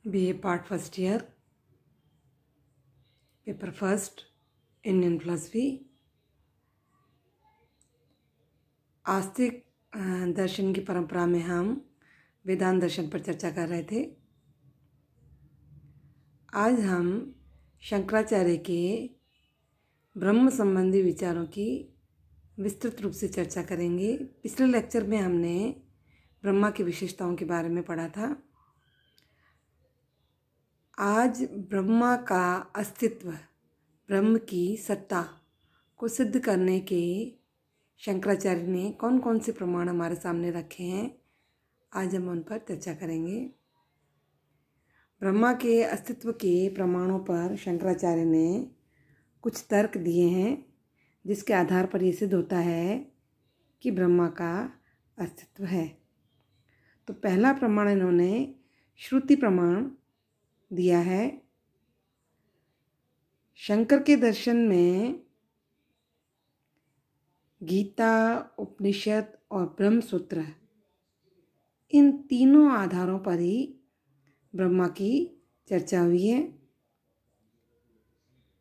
BA Part First Year, Paper First, Indian Philosophy। आस्तिक दर्शन की परंपरा में हम वेदांत दर्शन पर चर्चा कर रहे थे। आज हम शंकराचार्य के ब्रह्म संबंधी विचारों की विस्तृत रूप से चर्चा करेंगे। पिछले लेक्चर में हमने ब्रह्मा की विशेषताओं के बारे में पढ़ा था। आज ब्रह्मा का अस्तित्व, ब्रह्म की सत्ता को सिद्ध करने के शंकराचार्य ने कौन कौन से प्रमाण हमारे सामने रखे हैं, आज हम उन पर चर्चा करेंगे। ब्रह्मा के अस्तित्व के प्रमाणों पर शंकराचार्य ने कुछ तर्क दिए हैं, जिसके आधार पर यह सिद्ध होता है कि ब्रह्मा का अस्तित्व है। तो पहला प्रमाण इन्होंने श्रुति प्रमाण दिया है। शंकर के दर्शन में गीता, उपनिषद और ब्रह्म सूत्र, इन तीनों आधारों पर ही ब्रह्मा की चर्चा हुई है।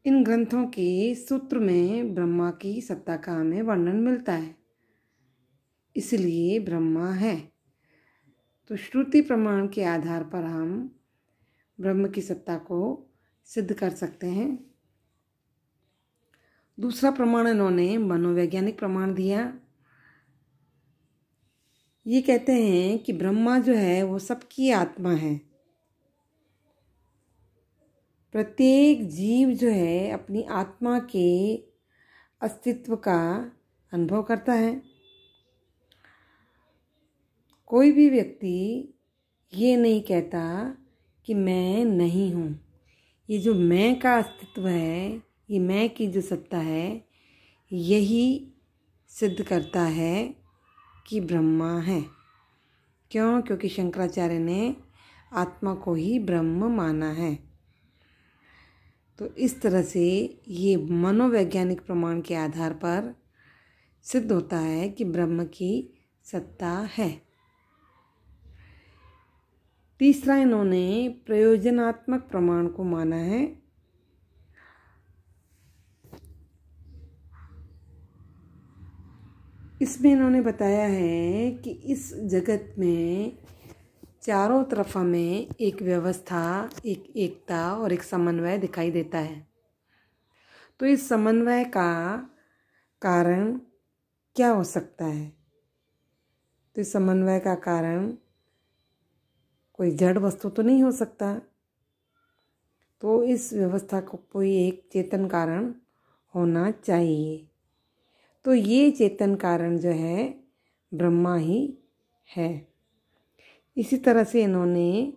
इन ग्रंथों के सूत्र में ब्रह्मा की सत्ता का हमें वर्णन मिलता है, इसलिए ब्रह्मा है। तो श्रुति प्रमाण के आधार पर हम ब्रह्म की सत्ता को सिद्ध कर सकते हैं। दूसरा प्रमाण इन्होंने मनोवैज्ञानिक प्रमाण दिया। ये कहते हैं कि ब्रह्मा जो है वो सबकी आत्मा है। प्रत्येक जीव जो है अपनी आत्मा के अस्तित्व का अनुभव करता है। कोई भी व्यक्ति ये नहीं कहता कि मैं नहीं हूँ। ये जो मैं का अस्तित्व है, ये मैं की जो सत्ता है, यही सिद्ध करता है कि ब्रह्मा है। क्यों? क्योंकि शंकराचार्य ने आत्मा को ही ब्रह्म माना है। तो इस तरह से ये मनोवैज्ञानिक प्रमाण के आधार पर सिद्ध होता है कि ब्रह्म की सत्ता है। तीसरा इन्होंने प्रयोजनात्मक प्रमाण को माना है। इसमें इन्होंने बताया है कि इस जगत में चारों तरफ हमें एक व्यवस्था, एक एकता और एक समन्वय दिखाई देता है। तो इस समन्वय का कारण क्या हो सकता है? तो इस समन्वय का कारण कोई जड़ वस्तु तो नहीं हो सकता। तो इस व्यवस्था को कोई एक चेतन कारण होना चाहिए। तो ये चेतन कारण जो है ब्रह्मा ही है। इसी तरह से इन्होंने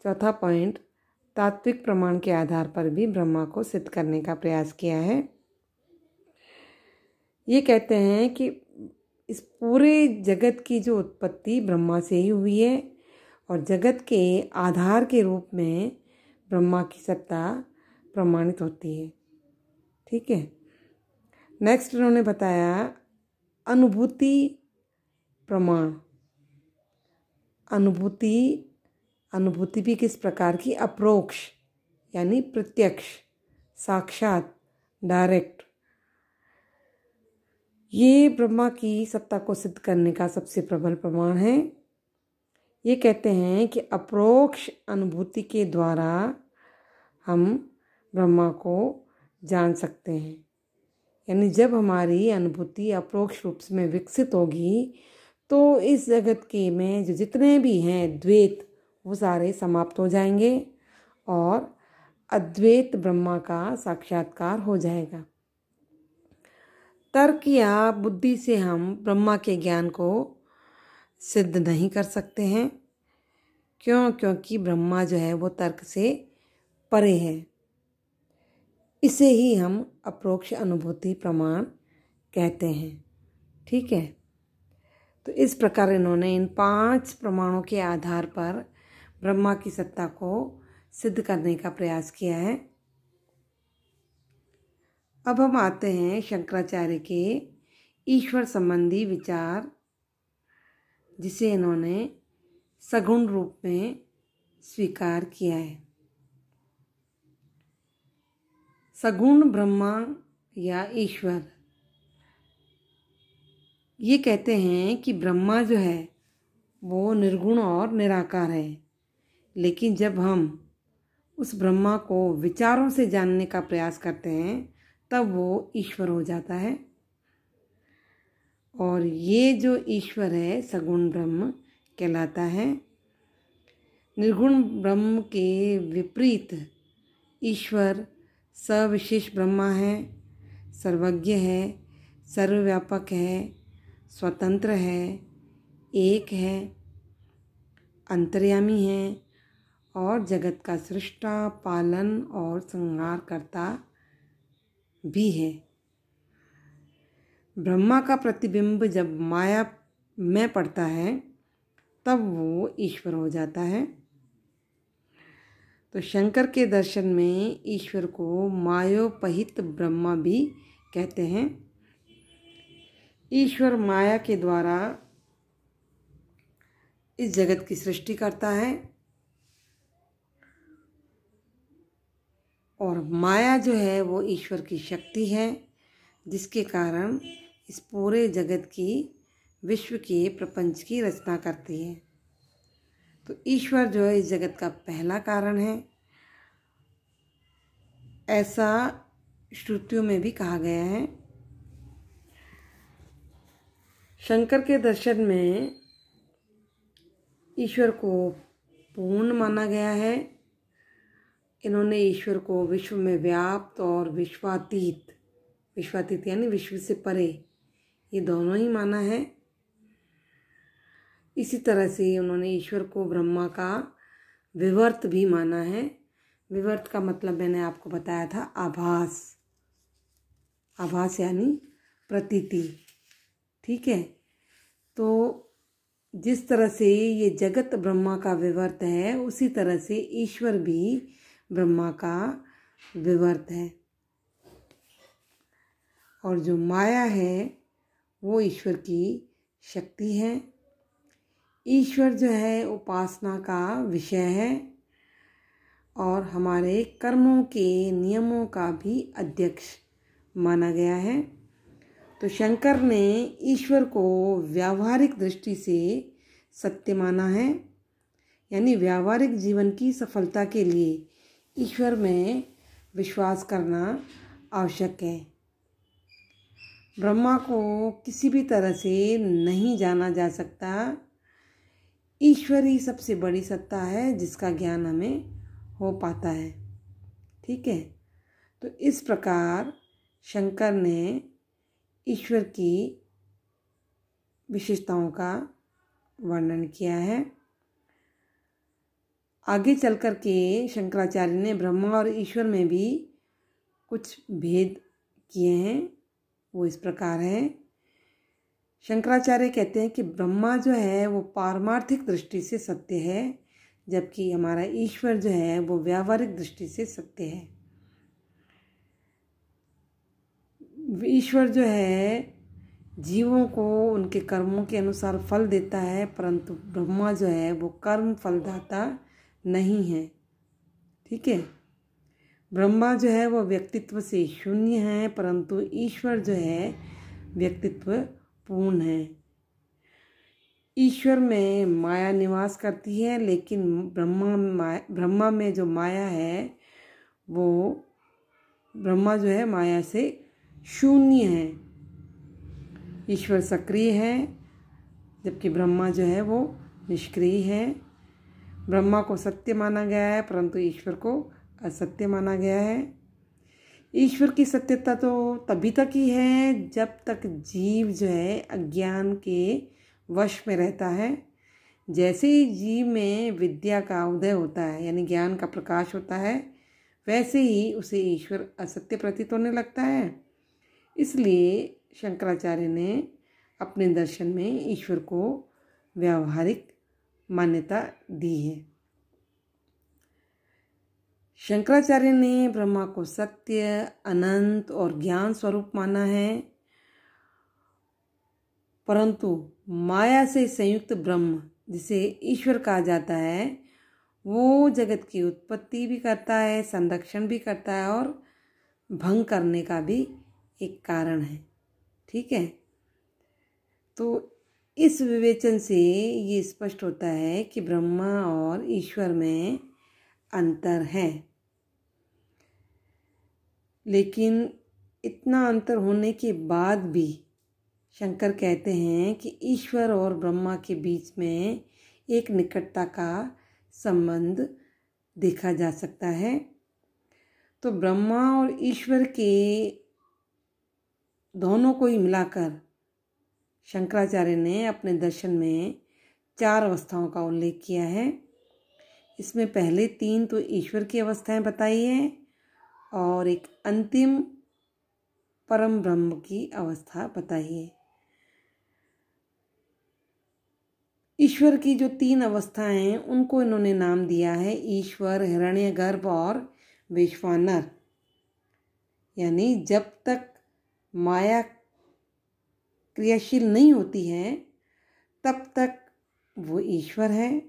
चौथा पॉइंट तात्विक प्रमाण के आधार पर भी ब्रह्मा को सिद्ध करने का प्रयास किया है। ये कहते हैं कि इस पूरे जगत की जो उत्पत्ति ब्रह्मा से ही हुई है और जगत के आधार के रूप में ब्रह्मा की सत्ता प्रमाणित होती है। ठीक है। नेक्स्ट इन्होंने बताया अनुभूति प्रमाण। अनुभूति भी किस प्रकार की? अप्रोक्ष यानी प्रत्यक्ष, साक्षात, डायरेक्ट। ये ब्रह्मा की सत्ता को सिद्ध करने का सबसे प्रबल प्रमाण है। ये कहते हैं कि अप्रोक्ष अनुभूति के द्वारा हम ब्रह्मा को जान सकते हैं। यानी जब हमारी अनुभूति अप्रोक्ष रूप में विकसित होगी तो इस जगत के में जो जितने भी हैं द्वैत, वो सारे समाप्त हो जाएंगे और अद्वैत ब्रह्मा का साक्षात्कार हो जाएगा। तर्क या बुद्धि से हम ब्रह्मा के ज्ञान को सिद्ध नहीं कर सकते हैं। क्यों? क्योंकि ब्रह्मा जो है वो तर्क से परे है। इसे ही हम अप्रोक्ष अनुभूति प्रमाण कहते हैं। ठीक है। तो इस प्रकार इन्होंने इन 5 प्रमाणों के आधार पर ब्रह्मा की सत्ता को सिद्ध करने का प्रयास किया है। अब हम आते हैं शंकराचार्य के ईश्वर संबंधी विचार, जिसे इन्होंने सगुण रूप में स्वीकार किया है। सगुण ब्रह्मा या ईश्वर ये कहते हैं कि ब्रह्मा जो है वो निर्गुण और निराकार है, लेकिन जब हम उस ब्रह्मा को विचारों से जानने का प्रयास करते हैं तब वो ईश्वर हो जाता है। और ये जो ईश्वर है सगुण ब्रह्म कहलाता है। निर्गुण ब्रह्म के विपरीत ईश्वर सविशेष ब्रह्मा है, सर्वज्ञ है, सर्वव्यापक है, स्वतंत्र है, एक है, अंतर्यामी है और जगत का सृष्टा, पालन और संहार करता भी है। ब्रह्मा का प्रतिबिंब जब माया में पड़ता है तब वो ईश्वर हो जाता है। तो शंकर के दर्शन में ईश्वर को मायोपहित ब्रह्मा भी कहते हैं। ईश्वर माया के द्वारा इस जगत की सृष्टि करता है और माया जो है वो ईश्वर की शक्ति है, जिसके कारण इस पूरे जगत की, विश्व के, प्रपंच की रचना करती है। तो ईश्वर जो है इस जगत का पहला कारण है, ऐसा श्रुतियों में भी कहा गया है। शंकर के दर्शन में ईश्वर को पूर्ण माना गया है। इन्होंने ईश्वर को विश्व में व्याप्त और विश्वातीत यानी विश्व से परे, ये दोनों ही माना है। इसी तरह से उन्होंने ईश्वर को ब्रह्मा का विवर्त भी माना है। विवर्त का मतलब मैंने आपको बताया था, आभास यानी प्रतीति। ठीक है, तो जिस तरह से ये जगत ब्रह्मा का विवर्त है, उसी तरह से ईश्वर भी ब्रह्मा का विवर्त है। और जो माया है वो ईश्वर की शक्ति है। ईश्वर जो है उपासना का विषय है और हमारे कर्मों के नियमों का भी अध्यक्ष माना गया है। तो शंकर ने ईश्वर को व्यावहारिक दृष्टि से सत्य माना है, यानी व्यावहारिक जीवन की सफलता के लिए ईश्वर में विश्वास करना आवश्यक है। ब्रह्मा को किसी भी तरह से नहीं जाना जा सकता। ईश्वर ही सबसे बड़ी सत्ता है जिसका ज्ञान हमें हो पाता है। ठीक है, तो इस प्रकार शंकर ने ईश्वर की विशेषताओं का वर्णन किया है। आगे चलकर के शंकराचार्य ने ब्रह्मा और ईश्वर में भी कुछ भेद किए हैं। वो इस प्रकार है। शंकराचार्य कहते हैं कि ब्रह्मा जो है वो पारमार्थिक दृष्टि से सत्य है, जबकि हमारा ईश्वर जो है वो व्यावहारिक दृष्टि से सत्य है। ईश्वर जो है जीवों को उनके कर्मों के अनुसार फल देता है, परंतु ब्रह्मा जो है वो कर्म फलदाता नहीं है। ठीक है, ब्रह्मा जो है वो व्यक्तित्व से शून्य है, परंतु ईश्वर जो है व्यक्तित्व पूर्ण है। ईश्वर में माया निवास करती है, लेकिन ब्रह्मा में जो माया है वो ब्रह्मा जो है माया से शून्य है। ईश्वर सक्रिय है जबकि ब्रह्मा जो है वो निष्क्रिय है। ब्रह्मा को सत्य माना गया है, परंतु ईश्वर को असत्य माना गया है। ईश्वर की सत्यता तो तभी तक ही है जब तक जीव जो है अज्ञान के वश में रहता है। जैसे ही जीव में विद्या का उदय होता है, यानी ज्ञान का प्रकाश होता है, वैसे ही उसे ईश्वर असत्य प्रतीत होने लगता है। इसलिए शंकराचार्य ने अपने दर्शन में ईश्वर को व्यावहारिक मान्यता दी है। शंकराचार्य ने ब्रह्मा को सत्य, अनंत और ज्ञान स्वरूप माना है, परंतु माया से संयुक्त ब्रह्म जिसे ईश्वर कहा जाता है वो जगत की उत्पत्ति भी करता है, संरक्षण भी करता है और भंग करने का भी एक कारण है। ठीक है, तो इस विवेचन से ये स्पष्ट होता है कि ब्रह्मा और ईश्वर में अंतर है। लेकिन इतना अंतर होने के बाद भी शंकर कहते हैं कि ईश्वर और ब्रह्मा के बीच में एक निकटता का संबंध देखा जा सकता है। तो ब्रह्मा और ईश्वर के दोनों को ही मिलाकर शंकराचार्य ने अपने दर्शन में 4 अवस्थाओं का उल्लेख किया है। इसमें पहले 3 तो ईश्वर की अवस्थाएं बताई हैं और एक अंतिम परम ब्रह्म की अवस्था बताई है। ईश्वर की जो 3 अवस्थाएं हैं उनको इन्होंने नाम दिया है ईश्वर, हिरण्यगर्भ और वैश्वानर। यानी जब तक माया क्रियाशील नहीं होती है तब तक वो ईश्वर है।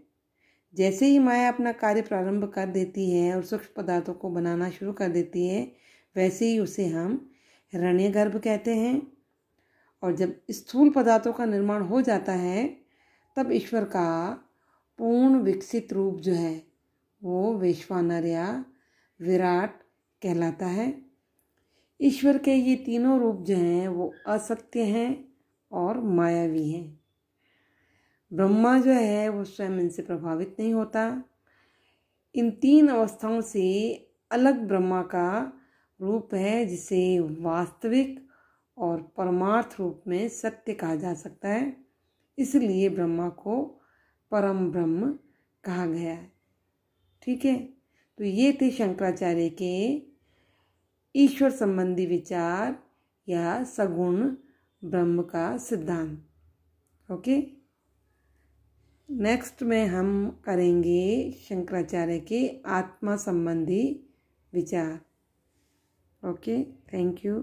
जैसे ही माया अपना कार्य प्रारंभ कर देती है और सूक्ष्म पदार्थों को बनाना शुरू कर देती है, वैसे ही उसे हम हिरण्यगर्भ कहते हैं। और जब स्थूल पदार्थों का निर्माण हो जाता है तब ईश्वर का पूर्ण विकसित रूप जो है वो वैश्वानर या विराट कहलाता है। ईश्वर के ये तीनों रूप जो हैं वो असत्य हैं और मायावी हैं। ब्रह्मा जो है वो स्वयं इनसे प्रभावित नहीं होता। इन 3 अवस्थाओं से अलग ब्रह्मा का रूप है जिसे वास्तविक और परमार्थ रूप में सत्य कहा जा सकता है। इसलिए ब्रह्मा को परम ब्रह्म कहा गया है। ठीक है, तो ये थे शंकराचार्य के ईश्वर संबंधी विचार या सगुण ब्रह्म का सिद्धांत। ओके, नेक्स्ट में हम करेंगे शंकराचार्य के आत्मा संबंधी विचार। Okay, thank you.